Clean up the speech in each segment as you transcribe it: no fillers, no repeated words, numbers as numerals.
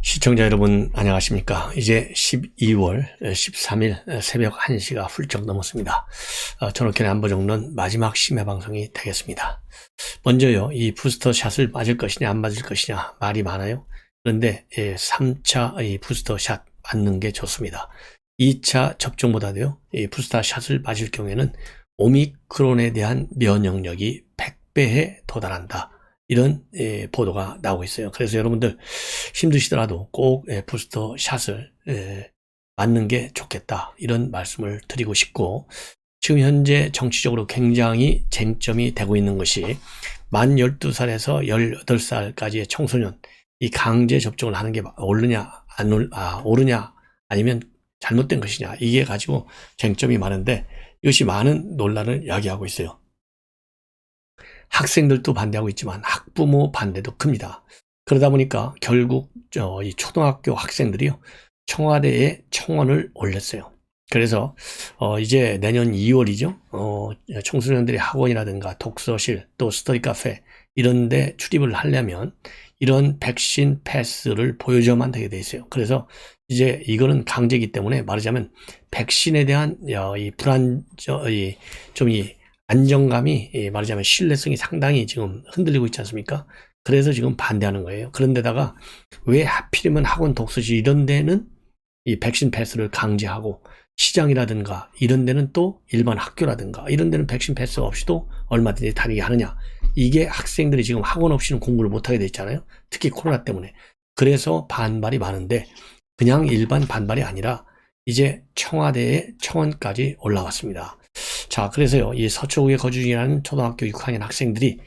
시청자 여러분 안녕하십니까. 이제 12월 13일 새벽 1시가 훌쩍 넘었습니다. 전옥현의 안보정론 마지막 심야 방송이 되겠습니다. 먼저요, 이 부스터 샷을 맞을 것이냐 안 맞을 것이냐 말이 많아요. 그런데 3차 이 부스터 샷 맞는 게 좋습니다. 2차 접종보다도요, 이 부스터 샷을 맞을 경우에는 오미크론에 대한 면역력이 100배에 도달한다. 이런 보도가 나오고 있어요. 그래서 여러분들 힘드시더라도 꼭 부스터 샷을 맞는 게 좋겠다, 이런 말씀을 드리고 싶고, 지금 현재 정치적으로 굉장히 쟁점이 되고 있는 것이 만 12살에서 18살까지의 청소년 이 강제 접종을 하는 게 옳으냐 옳으냐 아니면 잘못된 것이냐, 이게 가지고 쟁점이 많은데 이것이 많은 논란을 야기하고 있어요. 학생들도 반대하고 있지만 학부모 반대도 큽니다. 그러다 보니까 결국 이 초등학교 학생들이요, 청와대에 청원을 올렸어요. 그래서 이제 내년 2월이죠. 청소년들이 학원이라든가 독서실 또 스터디 카페 이런 데 출입을 하려면 이런 백신 패스를 보여줘야만 되게 돼 있어요. 그래서 이제 이거는 강제이기 때문에 말하자면 백신에 대한 이 안정감이, 말하자면 신뢰성이 상당히 지금 흔들리고 있지 않습니까? 그래서 지금 반대하는 거예요. 그런데다가 왜 하필이면 학원, 독서실 이런 데는 이 백신 패스를 강제하고 시장이라든가 이런 데는 또 일반 학교라든가 이런 데는 백신 패스 없이도 얼마든지 다니게 하느냐. 이게 학생들이 지금 학원 없이는 공부를 못하게 돼 있잖아요. 특히 코로나 때문에. 그래서 반발이 많은데 그냥 일반 반발이 아니라 이제 청와대의 청원까지 올라왔습니다. 자, 그래서요, 이 서초구에 거주 중이라는 초등학교 6학년 학생들이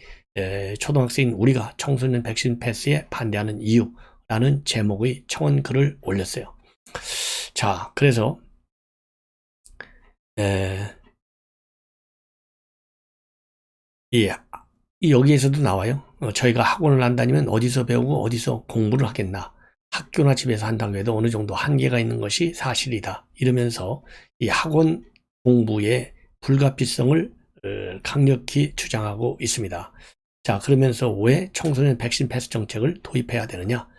초등학생인 우리가 청소년 백신 패스에 반대하는 이유라는 제목의 청원 글을 올렸어요. 자, 그래서 여기에서도 나와요. 저희가 학원을 안 다니면 어디서 배우고 어디서 공부를 하겠나. 학교나 집에서 한다고 해도 어느 정도 한계가 있는 것이 사실이다. 이러면서 이 학원 공부의 불가피성을 강력히 주장하고 있습니다. 자, 그러면서 왜 청소년 백신 패스 정책을 도입해야 되느냐?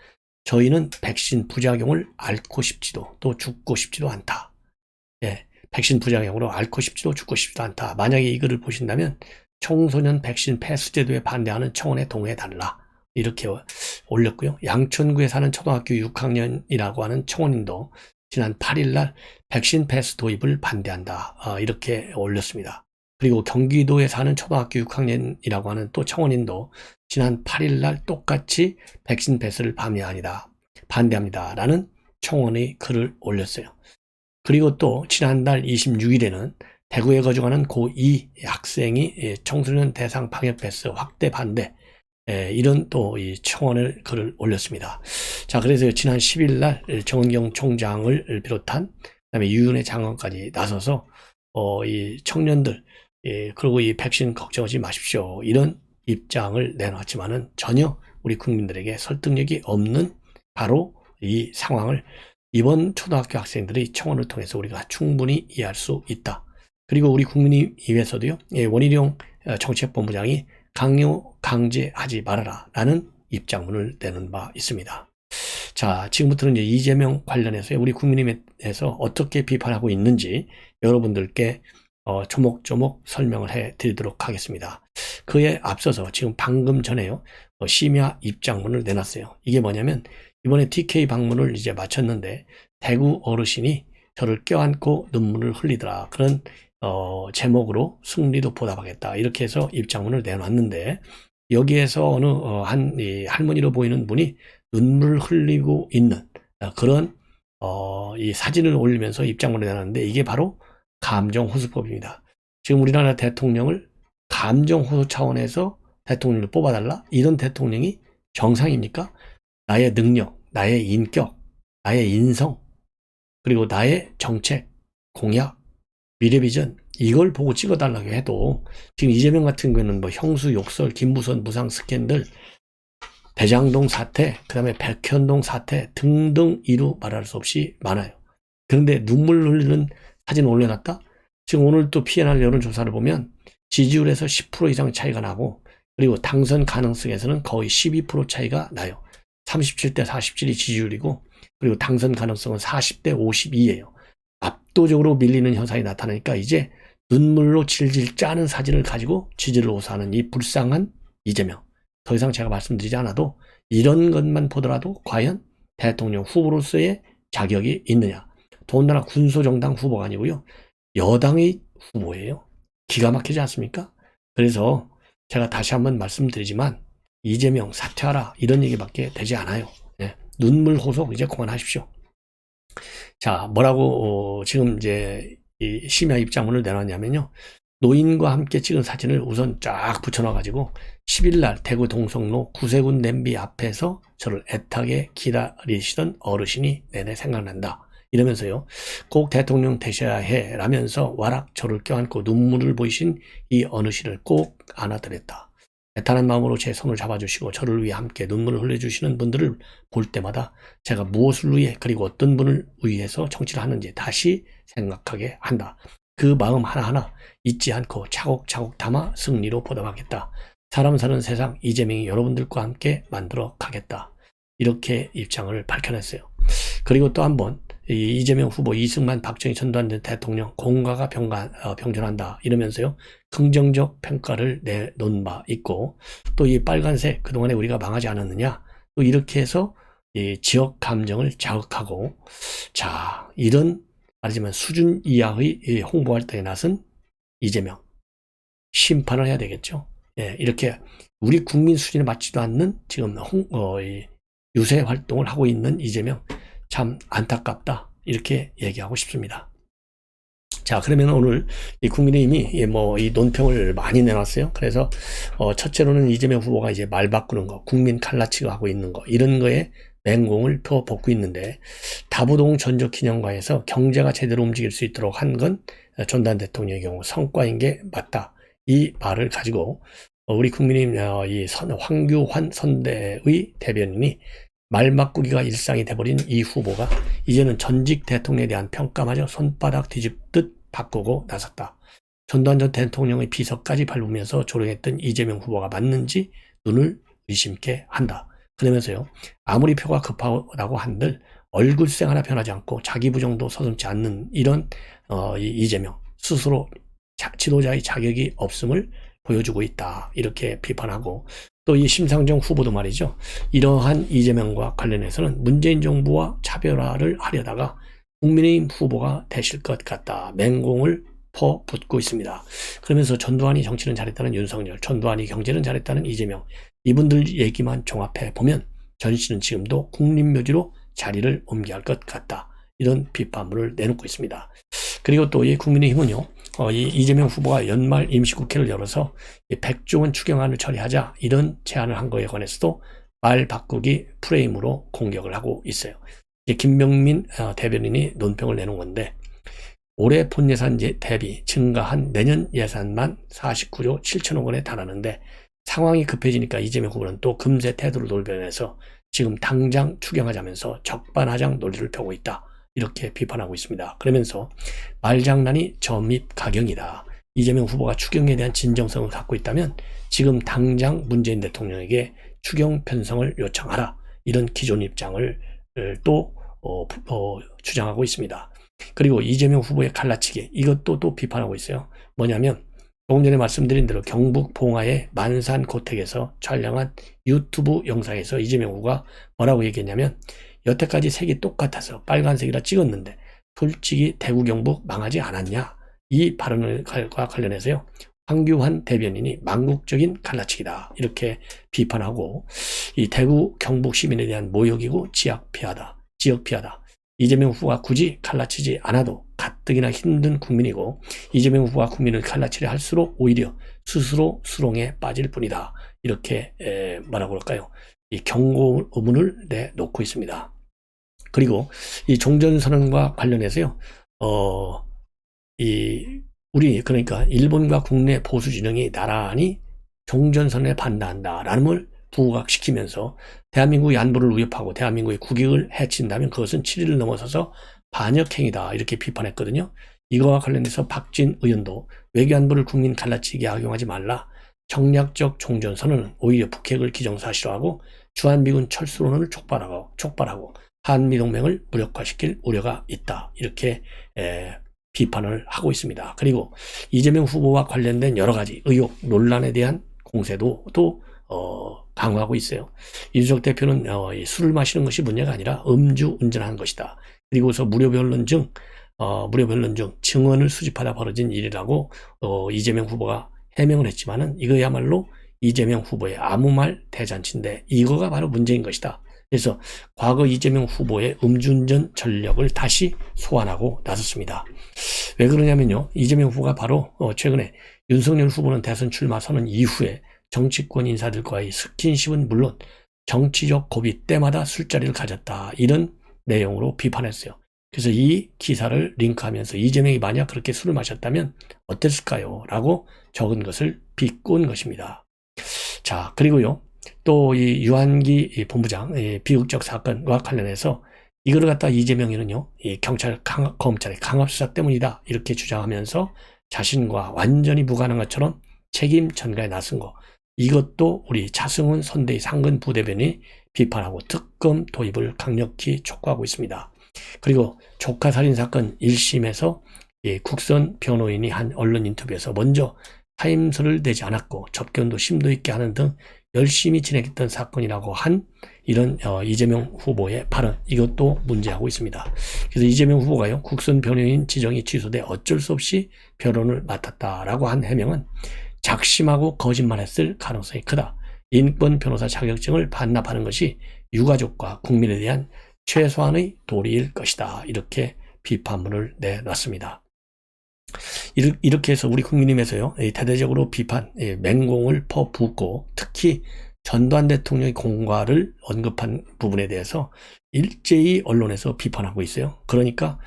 저희는 백신 부작용을 앓고 싶지도 또 죽고 싶지도 않다. 백신 부작용으로 앓고 싶지도 죽고 싶지도 않다. 만약에 이 글을 보신다면 청소년 백신 패스 제도에 반대하는 청원에 동의해달라, 이렇게 올렸고요. 양천구에 사는 초등학교 6학년이라고 하는 청원인도 지난 8일날 백신 패스 도입을 반대한다, 이렇게 올렸습니다. 그리고 경기도에 사는 초등학교 6학년이라고 하는 또 청원인도 지난 8일날 똑같이 백신 패스를 반대합니다 라는 청원의 글을 올렸어요. 그리고 또 지난달 26일에는 대구에 거주하는 고2 학생이 청소년 대상 방역 패스 확대 반대, 이런 또 이 청원을 글을 올렸습니다. 자, 그래서 지난 10일날 정은경 총장을 비롯한 그다음에 유은혜 장관까지 나서서 이 청년들, 그리고 이 백신 걱정하지 마십시오, 이런 입장을 내놨지만은 전혀 우리 국민들에게 설득력이 없는 바로 이 상황을 이번 초등학교 학생들의 청원을 통해서 우리가 충분히 이해할 수 있다. 그리고 우리 국민의회에서도요, 원희룡 정책본부장이 강제하지 말아라 라는 입장문을 내는 바 있습니다. 자, 지금부터는 이제 이재명 관련해서 우리 국민의회에서 어떻게 비판하고 있는지 여러분들께 조목조목 설명을 해 드리도록 하겠습니다. 그에 앞서서 지금 방금 전에요, 심야 입장문을 내놨어요. 이게 뭐냐면 이번에 TK 방문을 이제 마쳤는데 대구 어르신이 저를 껴안고 눈물을 흘리더라, 그런 제목으로 승리도 보답하겠다, 이렇게 해서 입장문을 내놨는데 여기에서 어느 한 할머니로 보이는 분이 눈물을 흘리고 있는 그런 이 사진을 올리면서 입장문을 내놨는데 이게 바로 감정호소법입니다. 지금 우리나라 대통령을 감정호소 차원에서 대통령을 뽑아달라, 이런 대통령이 정상입니까? 나의 능력, 나의 인격, 나의 인성, 그리고 나의 정책, 공약, 미래 비전, 이걸 보고 찍어달라고 해도 지금 이재명 같은 경우는 뭐 형수 욕설, 김부선 무상 스캔들, 대장동 사태, 그 다음에 백현동 사태 등등 이루 말할 수 없이 많아요. 그런데 눈물 흘리는 사진 올려놨다? 지금 오늘 또 PNR 여론조사를 보면 지지율에서 10% 이상 차이가 나고, 그리고 당선 가능성에서는 거의 12% 차이가 나요. 37대 47이 지지율이고, 그리고 당선 가능성은 40대 52예요. 압도적으로 밀리는 현상이 나타나니까 이제 눈물로 질질 짜는 사진을 가지고 지지를 호소하는 이 불쌍한 이재명. 더 이상 제가 말씀드리지 않아도 이런 것만 보더라도 과연 대통령 후보로서의 자격이 있느냐. 더군다나 군소정당 후보가 아니고요. 여당의 후보예요. 기가 막히지 않습니까? 그래서 제가 다시 한번 말씀드리지만 이재명 사퇴하라 이런 얘기밖에 되지 않아요. 네. 눈물 호소 이제 그만하십시오. 자, 뭐라고 지금 이제 이 심야 입장문을 내놨냐면요. 노인과 함께 찍은 사진을 우선 쫙 붙여놔가지고 10일날 대구 동성로 구세군 냄비 앞에서 저를 애타게 기다리시던 어르신이 내내 생각난다. 이러면서요. 꼭 대통령 되셔야 해 라면서 와락 저를 껴안고 눈물을 보이신 이 어르신을 꼭 안아드렸다. 애타는 마음으로 제 손을 잡아주시고 저를 위해 함께 눈물을 흘려주시는 분들을 볼 때마다 제가 무엇을 위해 그리고 어떤 분을 위해서 정치를 하는지 다시 생각하게 한다. 그 마음 하나하나 잊지 않고 차곡차곡 담아 승리로 보답하겠다. 사람 사는 세상 이재명이 여러분들과 함께 만들어 가겠다. 이렇게 입장을 밝혀냈어요. 그리고 또 한번 이재명 후보 이승만 박정희 전두환 대통령 공과가 병존한다 이러면서요. 긍정적 평가를 내놓은 바 있고 또 이 빨간색 그동안에 우리가 망하지 않았느냐 또 이렇게 해서 이 지역 감정을 자극하고 자 이런 말하자면 수준 이하의 홍보 활동에 나선 이재명 심판을 해야 되겠죠. 예, 이렇게 우리 국민 수준에 맞지도 않는 지금 유세 활동을 하고 있는 이재명 참 안타깝다 이렇게 얘기하고 싶습니다. 자, 그러면 오늘 이 국민의힘이 이 논평을 많이 내놨어요. 그래서 첫째로는 이재명 후보가 이제 말 바꾸는 거, 국민 칼라치고 하고 있는 거 이런 거에 맹공을 펴벗고 있는데 다부동 전적기념관에서 경제가 제대로 움직일 수 있도록 한 건 전두환 대통령의 경우 성과인 게 맞다. 이 말을 가지고 우리 국민의힘 이 황교안 선대의 대변인이 말 바꾸기가 일상이 돼버린 이 후보가 이제는 전직 대통령에 대한 평가마저 손바닥 뒤집듯 바꾸고 나섰다. 전두환 전 대통령의 비서까지 밟으면서 조롱했던 이재명 후보가 맞는지 눈을 의심케 한다. 그러면서요. 아무리 표가 급하다고 한들 얼굴색 하나 변하지 않고 자기 부정도 서슴지 않는 이런 이재명 스스로 지도자의 자격이 없음을 보여주고 있다. 이렇게 비판하고 또 이 심상정 후보도 말이죠. 이러한 이재명과 관련해서는 문재인 정부와 차별화를 하려다가 국민의힘 후보가 되실 것 같다. 맹공을 퍼붓고 있습니다. 그러면서 전두환이 정치는 잘했다는 윤석열, 전두환이 경제는 잘했다는 이재명 이분들 얘기만 종합해 보면 전씨는 지금도 국립묘지로 자리를 옮겨야 할 것 같다. 이런 비판문을 내놓고 있습니다. 그리고 또 이 국민의힘은요. 이 이재명 후보가 연말 임시국회를 열어서 100조 원 추경안을 처리하자 이런 제안을 한 거에 관해서도 말 바꾸기 프레임으로 공격을 하고 있어요. 김병민 대변인이 논평을 내놓은 건데 올해 본예산 대비 증가한 내년 예산만 49조 7천억 원에 달하는데 상황이 급해지니까 이재명 후보는 또 금세 태도를 돌변해서 지금 당장 추경하자면서 적반하장 논리를 펴고 있다. 이렇게 비판하고 있습니다. 그러면서 말장난이 점입가경이다. 이재명 후보가 추경에 대한 진정성을 갖고 있다면 지금 당장 문재인 대통령에게 추경 편성을 요청하라. 이런 기존 입장을 또 주장하고 있습니다. 그리고 이재명 후보의 갈라치기 이것도 또 비판하고 있어요. 뭐냐면 조금 전에 말씀드린 대로 경북 봉화의 만산고택에서 촬영한 유튜브 영상에서 이재명 후보가 뭐라고 얘기했냐면 여태까지 색이 똑같아서 빨간색이라 찍었는데 솔직히 대구 경북 망하지 않았냐 이 발언과 관련해서요. 황교안 대변인이 망국적인 갈라치기다 이렇게 비판하고 이 대구 경북 시민에 대한 모욕이고 지역 피하다. 이재명 후보가 굳이 갈라치지 않아도 가뜩이나 힘든 국민이고 이재명 후보가 국민을 갈라치려 할수록 오히려 스스로 수렁에 빠질 뿐이다. 이렇게 뭐라고 할까요? 이 경고문을 내놓고 있습니다. 그리고 이 종전선언과 관련해서요. 우리 그러니까 일본과 국내 보수 진영이 나란히 종전선언에 반대한다라는 걸 부각시키면서 대한민국의 안보를 위협하고 대한민국의 국익을 해친다면 그것은 7일을 넘어서서 반역행위다 이렇게 비판했거든요. 이거와 관련해서 박진 의원도 외교안보를 국민 갈라치기에 악용하지 말라. 정략적 종전선언은 오히려 북핵을 기정사실화하고 주한미군 철수론을 촉발하고 한미동맹을 무력화시킬 우려가 있다. 이렇게 비판을 하고 있습니다. 그리고 이재명 후보와 관련된 여러 가지 의혹, 논란에 대한 공세도 강화하고 있어요. 이준석 대표는 술을 마시는 것이 문제가 아니라 음주 운전하는 것이다. 그리고서 무료 변론 중 증언을 수집하다 벌어진 일이라고 이재명 후보가 해명을 했지만은 이거야말로 이재명 후보의 아무 말 대잔치인데 이거가 바로 문제인 것이다. 그래서 과거 이재명 후보의 음주운전 전력을 다시 소환하고 나섰습니다. 왜 그러냐면요. 이재명 후보가 바로 최근에 윤석열 후보는 대선 출마 선언 이후에 정치권 인사들과의 스킨십은 물론 정치적 고비 때마다 술자리를 가졌다. 이런 내용으로 비판했어요. 그래서 이 기사를 링크하면서 이재명이 만약 그렇게 술을 마셨다면 어땠을까요? 라고 적은 것을 비꼰 것입니다. 자, 그리고요. 또 이 유한기 본부장 비극적 사건과 관련해서 이거를 갖다 이재명이는요. 이 검찰의 강압 수사 때문이다. 이렇게 주장하면서 자신과 완전히 무관한 것처럼 책임 전가에 나선 거. 이것도 우리 차승훈 선대위 상근 부대변인이 비판하고 특검 도입을 강력히 촉구하고 있습니다. 그리고 조카 살인 사건 1심에서 국선 변호인이 한 언론 인터뷰에서 먼저 타임서를 내지 않았고 접견도 심도 있게 하는 등 열심히 진행했던 사건이라고 한 이런 이재명 후보의 발언, 이것도 문제하고 있습니다. 그래서 이재명 후보가요, 국선 변호인 지정이 취소돼 어쩔 수 없이 변론을 맡았다라고 한 해명은 작심하고 거짓말했을 가능성이 크다. 인권 변호사 자격증을 반납하는 것이 유가족과 국민에 대한 최소한의 도리일 것이다. 이렇게 비판문을 내놨습니다. 이렇게 해서 우리 국민의힘에서요, 대대적으로 비판, 맹공을 퍼붓고 특히 전두환 대통령의 공과를 언급한 부분에 대해서 일제히 언론에서 비판하고 있어요. 그러니까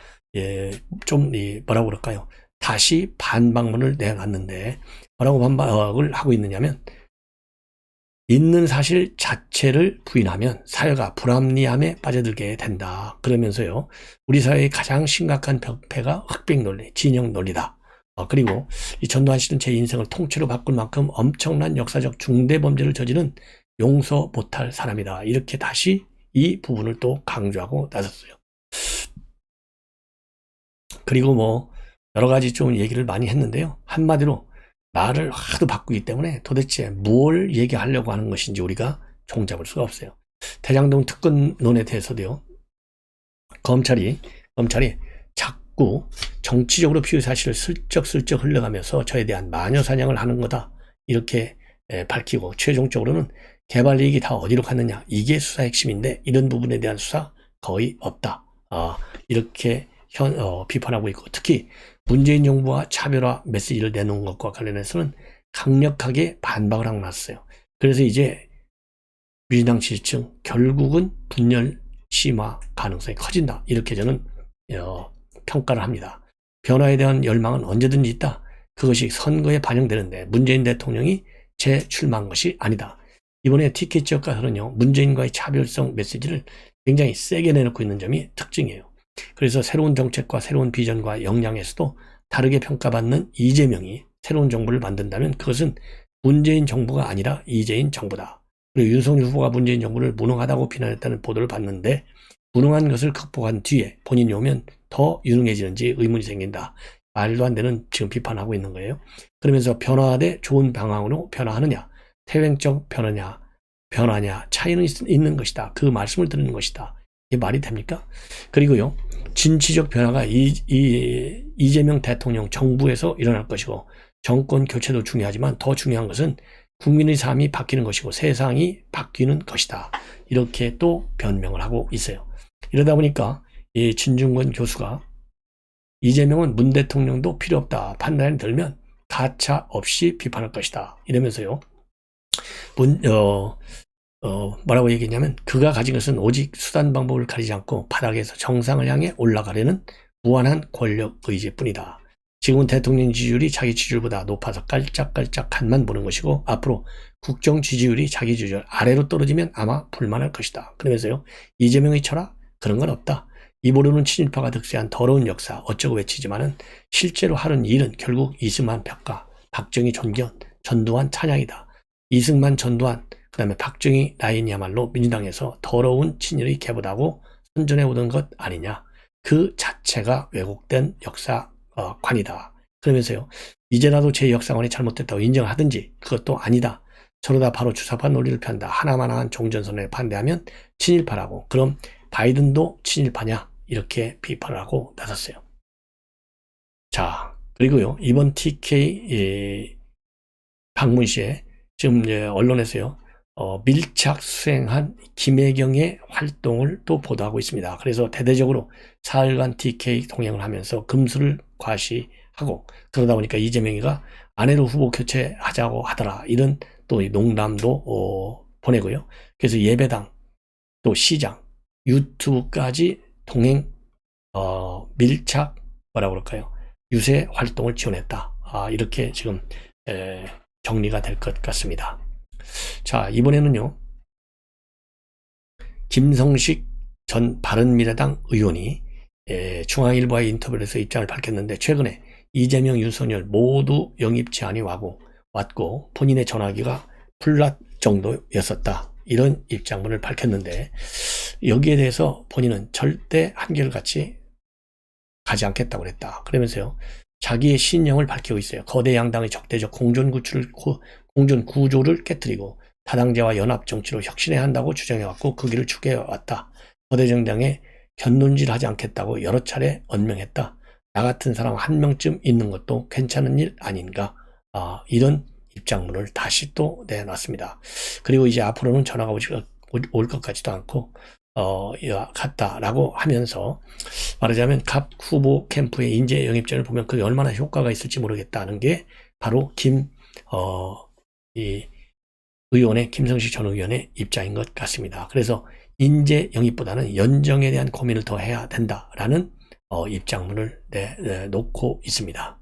좀 뭐라고 그럴까요? 다시 반박문을 내놨는데 뭐라고 반박을 하고 있느냐면 있는 사실 자체를 부인하면 사회가 불합리함에 빠져들게 된다. 그러면서요, 우리 사회의 가장 심각한 병폐가 흑백 논리, 진영 논리다. 그리고 이 전두환 씨는 제 인생을 통째로 바꿀 만큼 엄청난 역사적 중대 범죄를 저지른 용서 못할 사람이다. 이렇게 다시 이 부분을 또 강조하고 나섰어요. 그리고 뭐 여러 가지 좀 얘기를 많이 했는데요. 한마디로 말을 하도 바꾸기 때문에 도대체 뭘 얘기하려고 하는 것인지 우리가 종잡을 수가 없어요. 대장동 특검론에 대해서도요, 검찰이 자꾸 정치적으로 피의 사실을 슬쩍슬쩍 흘러가면서 저에 대한 마녀 사냥을 하는 거다. 이렇게 밝히고 최종적으로는 개발 이익이 다 어디로 갔느냐. 이게 수사 핵심인데 이런 부분에 대한 수사 거의 없다. 이렇게 비판하고 있고, 특히 문재인 정부와 차별화 메시지를 내놓은 것과 관련해서는 강력하게 반박을 하고 났어요. 그래서 이제 민주당 지지층 결국은 분열 심화 가능성이 커진다. 이렇게 저는 평가를 합니다. 변화에 대한 열망은 언제든지 있다. 그것이 선거에 반영되는데 문재인 대통령이 재출마한 것이 아니다. 이번에 티켓 지역 가서는요, 문재인과의 차별성 메시지를 굉장히 세게 내놓고 있는 점이 특징이에요. 그래서 새로운 정책과 새로운 비전과 역량에서도 다르게 평가받는 이재명이 새로운 정부를 만든다면 그것은 문재인 정부가 아니라 이재인 정부다. 그리고 윤석열 후보가 문재인 정부를 무능하다고 비난했다는 보도를 봤는데 무능한 것을 극복한 뒤에 본인이 오면 더 유능해지는지 의문이 생긴다. 말도 안 되는 지금 비판하고 있는 거예요. 그러면서 변화돼 좋은 방향으로 변화하느냐, 태행적 변화냐 차이는 있는 것이다. 그 말씀을 드리는 것이다. 이게 말이 됩니까? 그리고요, 진취적 변화가 이재명 대통령 정부에서 일어날 것이고 정권 교체도 중요하지만 더 중요한 것은 국민의 삶이 바뀌는 것이고 세상이 바뀌는 것이다. 이렇게 또 변명을 하고 있어요. 이러다 보니까 이 진중권 교수가 이재명은 문 대통령도 필요 없다 판단이 들면 가차 없이 비판할 것이다. 이러면서요, 뭐라고 얘기했냐면 그가 가진 것은 오직 수단 방법을 가리지 않고 바닥에서 정상을 향해 올라가려는 무한한 권력 의지뿐이다. 지금은 대통령 지지율이 자기 지지율보다 높아서 깔짝깔짝 간만 보는 것이고 앞으로 국정 지지율이 자기 지지율 아래로 떨어지면 아마 불만할 것이다. 그러면서요, 이재명의 철학? 그런 건 없다. 입으로는 친일파가 득세한 더러운 역사 어쩌고 외치지만은 실제로 하는 일은 결국 이승만 벽가, 박정희 존경, 전두환 찬양이다. 이승만 전두환 다음에 박정희 라인이야말로 민주당에서 더러운 친일의 계보다고 선전해 오던 것 아니냐. 그 자체가 왜곡된 역사관이다. 그러면서요. 이제라도 제 역사관이 잘못됐다고 인정하든지 그것도 아니다. 저러다 바로 주사파 논리를 편다. 하나만한 종전선언에 반대하면 친일파라고. 그럼 바이든도 친일파냐? 이렇게 비판을 하고 나섰어요. 자, 그리고요. 이번 TK 방문 시에 지금 언론에서요. 밀착 수행한 김혜경의 활동을 또 보도하고 있습니다. 그래서 대대적으로 사흘간 TK 동행을 하면서 금수를 과시하고 그러다 보니까 이재명이가 아내로 후보 교체하자고 하더라. 이런 또 농담도 보내고요. 그래서 예배당 또 시장 유튜브까지 동행 밀착 뭐라고 그럴까요? 유세 활동을 지원했다. 이렇게 지금 정리가 될 것 같습니다. 자, 이번에는요. 김성식 전 바른미래당 의원이 중앙일보와의 인터뷰를 해서 입장을 밝혔는데 최근에 이재명, 윤석열 모두 영입 제안이 왔고 본인의 전화기가 플랫 정도였었다. 이런 입장문을 밝혔는데 여기에 대해서 본인은 절대 한결같이 가지 않겠다고 그랬다. 그러면서요. 자기의 신념을 밝히고 있어요. 거대 양당의 적대적 공존 구조를 깨뜨리고 다당제와 연합 정치로 혁신해야 한다고 주장해왔고 그 길을 추구해왔다. 거대 정당에 견눈질하지 않겠다고 여러 차례 언명했다. 나 같은 사람 한 명쯤 있는 것도 괜찮은 일 아닌가. 이런 입장문을 다시 또 내놨습니다. 그리고 이제 앞으로는 전화가 올 것 같지도 않고 같다라고 하면서 말하자면 각 후보 캠프의 인재 영입전을 보면 그게 얼마나 효과가 있을지 모르겠다는 게 바로 김성식 전 의원의 입장인 것 같습니다. 그래서 인재 영입보다는 연정에 대한 고민을 더 해야 된다라는 입장문을 놓고 있습니다.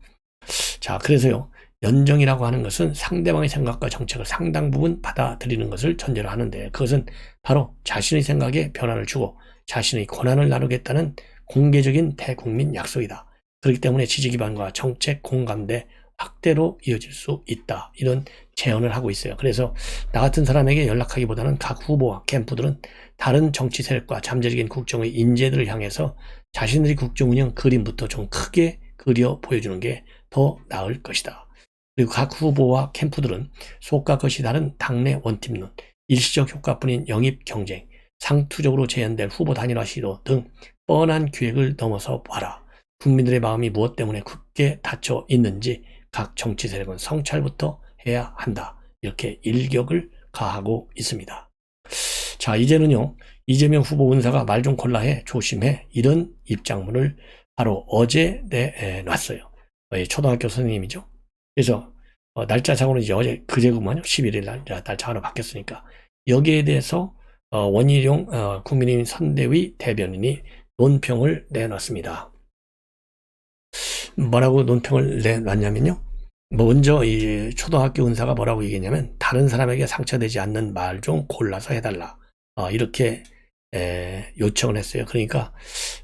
자, 그래서요. 연정이라고 하는 것은 상대방의 생각과 정책을 상당 부분 받아들이는 것을 전제로 하는데 그것은 바로 자신의 생각에 변화를 주고 자신의 권한을 나누겠다는 공개적인 대국민 약속이다. 그렇기 때문에 지지 기반과 정책 공감대 확대로 이어질 수 있다. 이런 제언을 하고 있어요. 그래서 나 같은 사람에게 연락하기보다는 각 후보와 캠프들은 다른 정치 세력과 잠재적인 국정의 인재들을 향해서 자신들의 국정 운영 그림부터 좀 크게 그려 보여주는 게 더 나을 것이다. 그리고 각 후보와 캠프들은 속과 것이 다른 당내 원팀론, 일시적 효과뿐인 영입 경쟁, 상투적으로 재현될 후보 단일화 시도 등 뻔한 기획을 넘어서 봐라. 국민들의 마음이 무엇 때문에 굳게 닫혀 있는지 각 정치 세력은 성찰부터 해야 한다. 이렇게 일격을 가하고 있습니다. 자, 이제는요. 이재명 후보 은사가 말 좀 골라해 조심해 이런 입장문을 바로 어제 내놨어요. 초등학교 선생님이죠. 그래서 날짜상으로는 이제 그제구만요. 11일 날짜로 바뀌었으니까 여기에 대해서 원희룡 국민의힘 선대위 대변인이 논평을 내놨습니다. 뭐라고 논평을 내놨냐면요. 먼저 이 초등학교 은사가 뭐라고 얘기했냐면 다른 사람에게 상처되지 않는 말 좀 골라서 해달라. 이렇게 요청을 했어요. 그러니까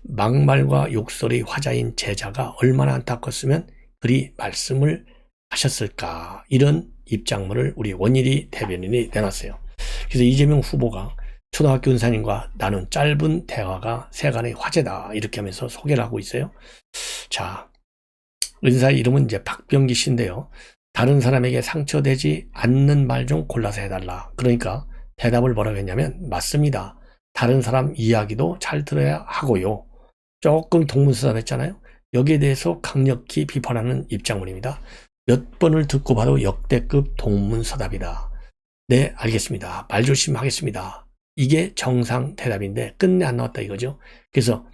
막말과 욕설이 화자인 제자가 얼마나 안타깝으면 그리 말씀을 하셨을까. 이런 입장문을 우리 원일이 대변인이 내놨어요. 그래서 이재명 후보가 초등학교 은사님과 나눈 짧은 대화가 세간의 화제다. 이렇게 하면서 소개를 하고 있어요. 자, 은사의 이름은 이제 박병기 씨인데요. 다른 사람에게 상처되지 않는 말 좀 골라서 해달라. 그러니까 대답을 뭐라고 했냐면 맞습니다. 다른 사람 이야기도 잘 들어야 하고요. 조금 동문서답했잖아요. 여기에 대해서 강력히 비판하는 입장문입니다. 몇 번을 듣고 봐도 역대급 동문서답이다. 네, 알겠습니다. 말조심하겠습니다. 이게 정상 대답인데 끝내 안 나왔다 이거죠. 그래서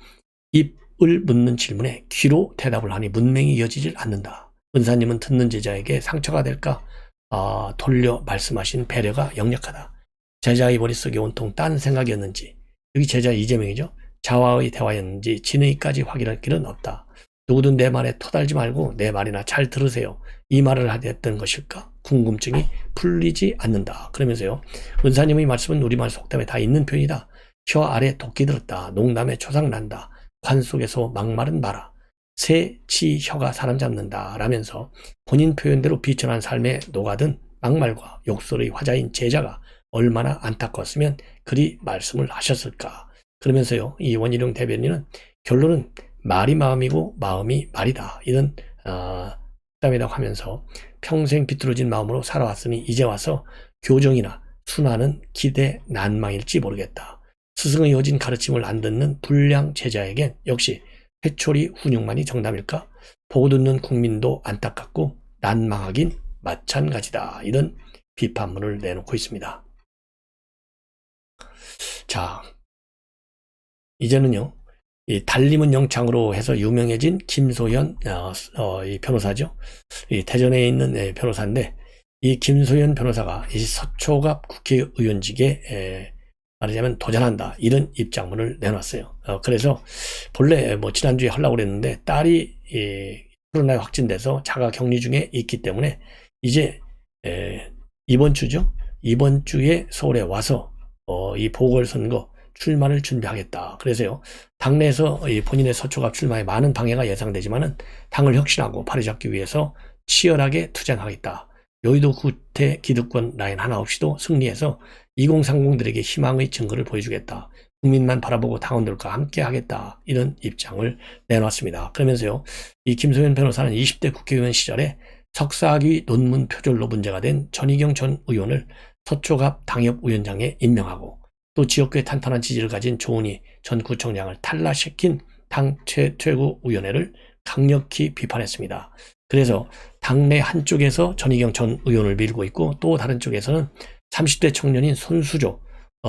입을 묻는 질문에 귀로 대답을 하니 문맹이 이어지질 않는다. 은사님은 듣는 제자에게 상처가 될까 돌려 말씀하신 배려가 역력하다. 제자의 머릿속에 온통 딴 생각이었는지 여기 제자 이재명이죠. 자와의 대화였는지 진의까지 확인할 길은 없다. 누구든 내 말에 토달지 말고 내 말이나 잘 들으세요. 이 말을 하랬던 것일까? 궁금증이 풀리지 않는다. 그러면서요. 은사님의 말씀은 우리말 속담에 다 있는 표현이다. 혀 아래 도끼 들었다. 농담에 초상 난다. 관 속에서 막말은 마라. 새, 치, 혀가 사람 잡는다. 라면서 본인 표현대로 비천한 삶에 녹아든 막말과 욕설의 화자인 제자가 얼마나 안타까웠으면 그리 말씀을 하셨을까. 그러면서요, 이 원희룡 대변인은 결론은 말이 마음이고 마음이 말이다. 이런 답이라고 하면서 평생 비뚤어진 마음으로 살아왔으니 이제 와서 교정이나 순화는 기대 난망일지 모르겠다. 스승의 여진 가르침을 안 듣는 불량 제자에겐 역시 회초리 훈육만이 정답일까? 보고 듣는 국민도 안타깝고 난망하긴 마찬가지다. 이런 비판문을 내놓고 있습니다. 자, 이제는요, 이 달림은 영창으로 해서 유명해진 김소연 이 변호사죠. 이 대전에 있는 변호사인데, 이 김소연 변호사가 이 서초갑 국회의원직에 말하자면 도전한다, 이런 입장문을 내놨어요. 그래서 본래 뭐 지난주에 하려고 그랬는데 딸이 코로나에 확진돼서 자가 격리 중에 있기 때문에 이제 이번 주죠. 이번 주에 서울에 와서 이 보궐선거 출마를 준비하겠다. 그래서요, 당내에서 본인의 서초갑 출마에 많은 방해가 예상되지만은 당을 혁신하고 바로잡기 위해서 치열하게 투쟁하겠다. 여의도 구태 기득권 라인 하나 없이도 승리해서 2030들에게 희망의 증거를 보여주겠다. 국민만 바라보고 당원들과 함께 하겠다. 이런 입장을 내놨습니다. 그러면서요, 이 김소연 변호사는 20대 국회의원 시절에 석사학위 논문 표절로 문제가 된 전희경 전 의원을 서초갑 당협위원장에 임명하고, 또 지역구에 탄탄한 지지를 가진 조은희 전 구청장을 탈락시킨 당 최고위원회를 강력히 비판했습니다. 그래서 당내 한쪽에서 전희경 전 의원을 밀고 있고, 또 다른 쪽에서는 30대 청년인 손수조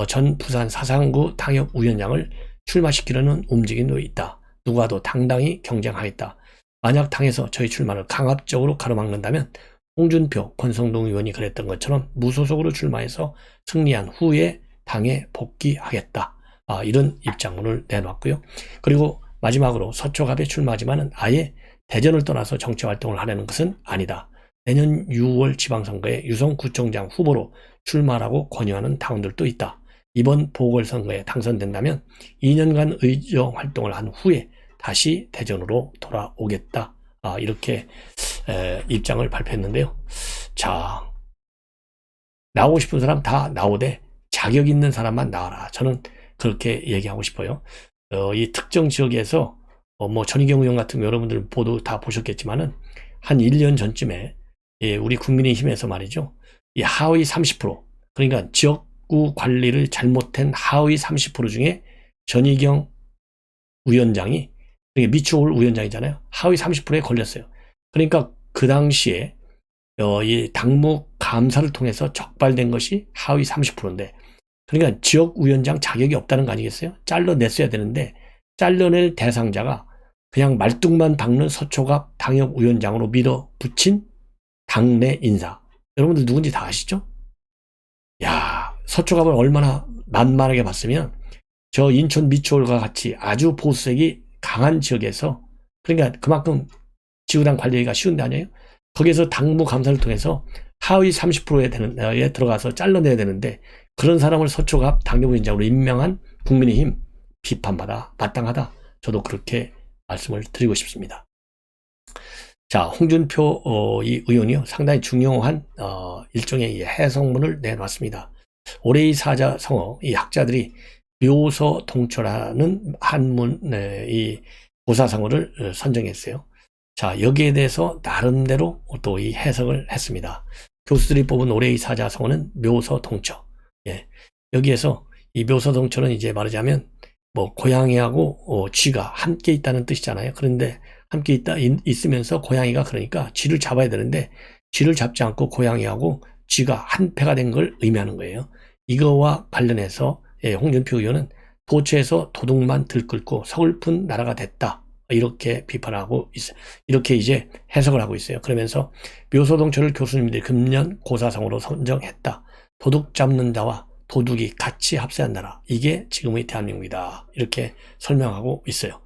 전 부산 사상구 당협위원장을 출마시키려는 움직임도 있다. 누가도 당당히 경쟁하겠다. 만약 당에서 저희 출마를 강압적으로 가로막는다면 홍준표, 권성동 의원이 그랬던 것처럼 무소속으로 출마해서 승리한 후에 당에 복귀하겠다. 이런 입장문을 내놨고요. 그리고 마지막으로 서초갑에 출마하지만은 아예 대전을 떠나서 정치활동을 하려는 것은 아니다. 내년 6월 지방선거에 유성구청장 후보로 출마라고 권유하는 당원들도 있다. 이번 보궐선거에 당선된다면 2년간 의정 활동을 한 후에 다시 대전으로 돌아오겠다. 이렇게 입장을 발표했는데요. 자, 나오고 싶은 사람 다 나오되 자격 있는 사람만 나와라. 저는 그렇게 얘기하고 싶어요. 이 특정 지역에서 뭐 전희경 의원 같은 거 여러분들 보도 다 보셨겠지만은 한 1년 전쯤에 우리 국민의힘에서 말이죠, 이 하위 30%, 그러니까 지역구 관리를 잘못한 하위 30% 중에 전희경 위원장이, 미추홀 위원장이잖아요. 하위 30%에 걸렸어요. 그러니까 그 당시에 이 당무 감사를 통해서 적발된 것이 하위 30%인데, 그러니까 지역위원장 자격이 없다는 거 아니겠어요? 잘라냈어야 되는데 잘라낼 대상자가 그냥 말뚝만 박는 서초갑 당협위원장으로 밀어붙인 당내 인사. 여러분들 누군지 다 아시죠? 야, 서초갑을 얼마나 만만하게 봤으면 저 인천 미추홀과 같이 아주 보수색이 강한 지역에서, 그러니까 그만큼 지구당 관리가 쉬운 데 아니에요? 거기에서 당무 감사를 통해서 하위 30%에 들어가서 잘라내야 되는데, 그런 사람을 서초갑 당협위원장으로 임명한 국민의힘 비판받아 마땅하다. 저도 그렇게 말씀을 드리고 싶습니다. 자, 홍준표 이 의원이요, 상당히 중요한 일종의 해석문을 내놨습니다. 올해의 사자성어, 이 학자들이 묘서 동초라는 한문의 이 고사성어를 선정했어요. 자, 여기에 대해서 나름대로 또 이 해석을 했습니다. 교수들이 뽑은 올해의 사자성어는 묘서 동처. 예. 여기에서 이 묘서 동처는 이제 말하자면 뭐 고양이하고 쥐가 함께 있다는 뜻이잖아요. 그런데 함께 있으면서 고양이가 그러니까 쥐를 잡아야 되는데 쥐를 잡지 않고 고양이하고 쥐가 한패가 된 걸 의미하는 거예요. 이거와 관련해서 홍준표 의원은 도처에서 도둑만 들끓고 서글픈 나라가 됐다. 이렇게 비판하고 있어요. 이렇게 이제 해석을 하고 있어요. 그러면서 묘소동처를 교수님들이 금년 고사성어로 선정했다. 도둑 잡는 자와 도둑이 같이 합세한 나라. 이게 지금의 대한민국이다. 이렇게 설명하고 있어요.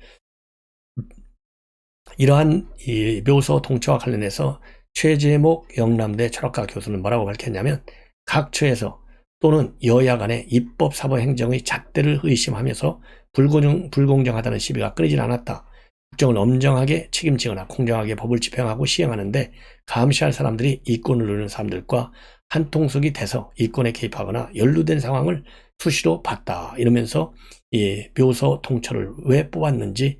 이러한 이 묘소 동처와 관련해서 최재목 영남대 철학과 교수는 뭐라고 밝혔냐면, 각 처에서 또는 여야 간의 입법 사법 행정의 잣대를 의심하면서 불공정하다는 시비가 끊이질 않았다. 국정을 엄정하게 책임지거나 공정하게 법을 집행하고 시행하는데 감시할 사람들이 이권을 누리는 사람들과 한통속이 돼서 이권에 개입하거나 연루된 상황을 수시로 봤다. 이러면서 묘소 통째를 왜 뽑았는지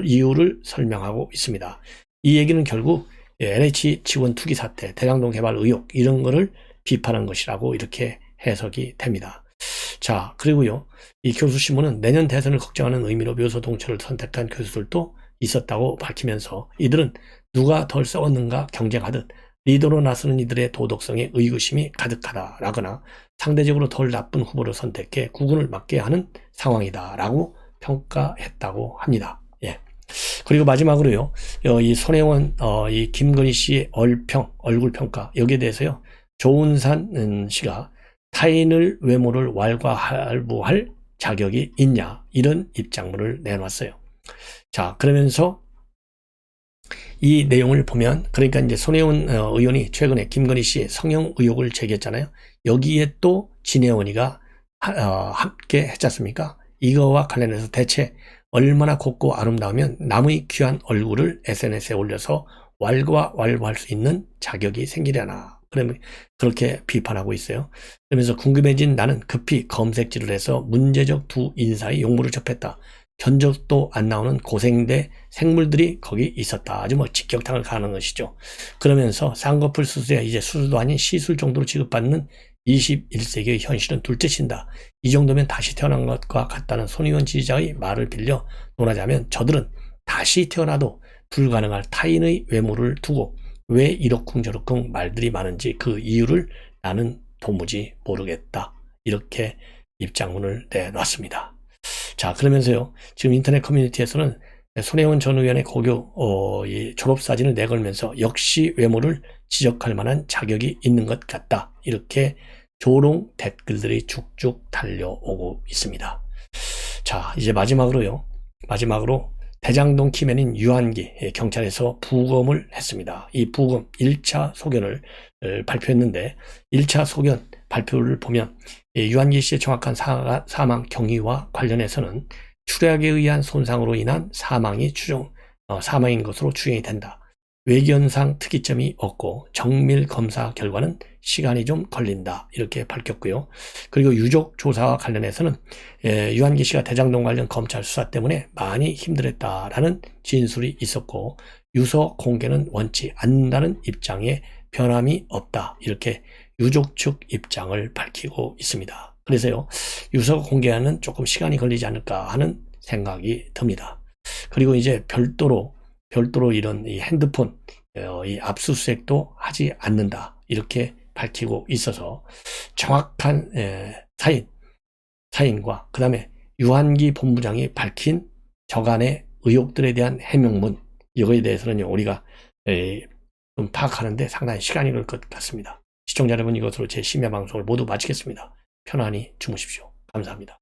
이유를 설명하고 있습니다. 이 얘기는 결국 LH 직원 투기 사태, 대장동 개발 의혹 이런 거를 비판한 것이라고 이렇게 해석이 됩니다. 자, 그리고요, 이 교수신문은 내년 대선을 걱정하는 의미로 묘소 동처를 선택한 교수들도 있었다고 밝히면서 이들은 누가 덜 썩었는가 경쟁하듯 리더로 나서는 이들의 도덕성에 의구심이 가득하다라거나 상대적으로 덜 나쁜 후보를 선택해 구군을 맞게 하는 상황이다라고 평가했다고 합니다. 예. 그리고 마지막으로요, 이 손혜원, 이 김건희 씨의 얼굴 평가 여기에 대해서요, 조은산 씨가 타인을 외모를 왈가왈부할 자격이 있냐 이런 입장문을 내놨어요. 자, 그러면서 이 내용을 보면, 그러니까 이제 손혜원 의원이 최근에 김건희 씨의 성형 의혹을 제기했잖아요. 여기에 또 진혜원이가 함께 했지 않습니까? 이거와 관련해서 대체 얼마나 곱고 아름다우면 남의 귀한 얼굴을 SNS에 올려서 왈가왈부할 수 있는 자격이 생기려나. 그러면 그렇게 비판하고 있어요. 그러면서 궁금해진 나는 급히 검색질을 해서 문제적 두 인사의 용모를 접했다. 견적도 안 나오는 고생대 생물들이 거기 있었다. 아주 뭐 직격탄을 가하는 것이죠. 그러면서 쌍꺼풀 수술에 이제 수술도 아닌 시술 정도로 취급받는 21세기의 현실은 둘째친다. 이 정도면 다시 태어난 것과 같다는 손의원 지지자의 말을 빌려 논하자면 저들은 다시 태어나도 불가능할 타인의 외모를 두고 왜 이러쿵저러쿵 말들이 많은지 그 이유를 나는 도무지 모르겠다. 이렇게 입장문을 내놨습니다. 자, 그러면서요, 지금 인터넷 커뮤니티에서는 손혜원 전 의원의 고교 이 졸업사진을 내걸면서 역시 외모를 지적할 만한 자격이 있는 것 같다. 이렇게 조롱 댓글들이 쭉쭉 달려오고 있습니다. 자, 이제 마지막으로 대장동 키맨인 유한기 경찰에서 부검을 했습니다. 이 부검 1차 소견을 발표했는데 1차 소견 발표를 보면 유한기 씨의 정확한 사망 경위와 관련해서는 추락에 의한 손상으로 인한 사망인 것으로 추정이 된다. 외견상 특이점이 없고 정밀 검사 결과는 시간이 좀 걸린다. 이렇게 밝혔고요. 그리고 유족 조사와 관련해서는 유한기 씨가 대장동 관련 검찰 수사 때문에 많이 힘들었다라는 진술이 있었고 유서 공개는 원치 않는다는 입장에 변함이 없다. 이렇게 유족 측 입장을 밝히고 있습니다. 그래서요, 유서 공개하는 조금 시간이 걸리지 않을까 하는 생각이 듭니다. 그리고 이제 별도로 이런 이 핸드폰 이 압수수색도 하지 않는다. 이렇게 밝히고 있어서 정확한 사인과 그 다음에 유한기 본부장이 밝힌 저간의 의혹들에 대한 해명문, 이거에 대해서는 우리가 좀 파악하는데 상당히 시간이 걸 것 같습니다. 시청자 여러분, 이것으로 제 심야 방송을 모두 마치겠습니다. 편안히 주무십시오. 감사합니다.